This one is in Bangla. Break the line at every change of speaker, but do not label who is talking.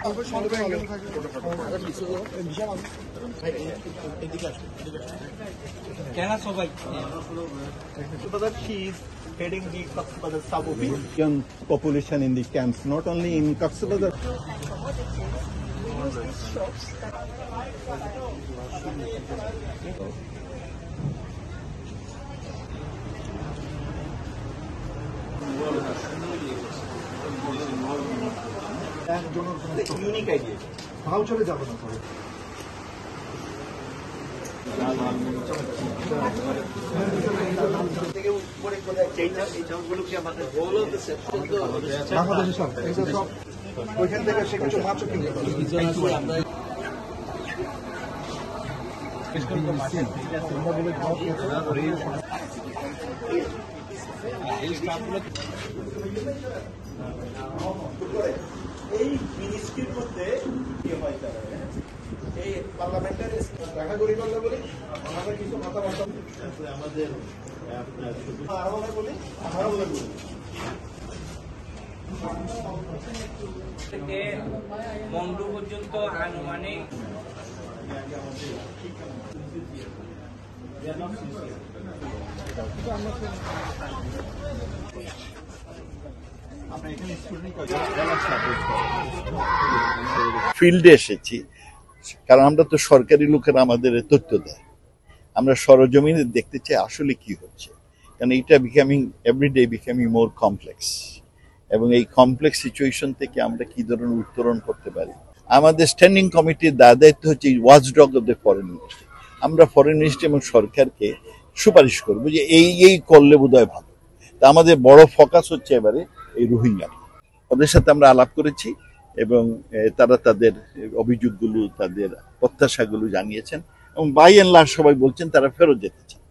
Heading the Coxbazar sub-office. Young population in the camps, not only in Coxbazar. Unique idea. How should we go? Parliamentary দেখা করি করলে বলি আমাদের কিছু কথাবার্তা আমাদের আরো বলি আরো বলি
থেকে মংডু পর্যন্ত আনুমানিক
ফিল্ডে এসেছি, কারণ আমরা তো সরকারি লোকেরা আমাদের তথ্য দেয়, আমরা সরজমিনে দেখতে চাই আসলে কি হচ্ছে, কারণ এটা এভরিডে বিকামিং মোর কমপ্লেক্স, এবং এই কমপ্লেক্স সিচুয়েশন থেকে আমরা কি ধরনের উত্তরণ করতে পারি। আমাদের স্ট্যান্ডিং কমিটির দায়িত্ব হচ্ছে watchdog of the foreign ministry. আমরা ফরেন মিনিস্ট্রি এবং সরকারকে সুপারিশ করবো যে এই করলে বোধহয় ভালো। তা আমাদের বড় ফোকাস হচ্ছে এবারে এই রোহিঙ্গা। ওদের সাথে আমরা আলাপ করেছি এবং তারা তাদের অভিযোগগুলো, তাদের প্রত্যাশাগুলো জানিয়েছেন, এবং বাই এন্ড লার্জ সবাই বলছেন তারা ফেরত যেতে চান।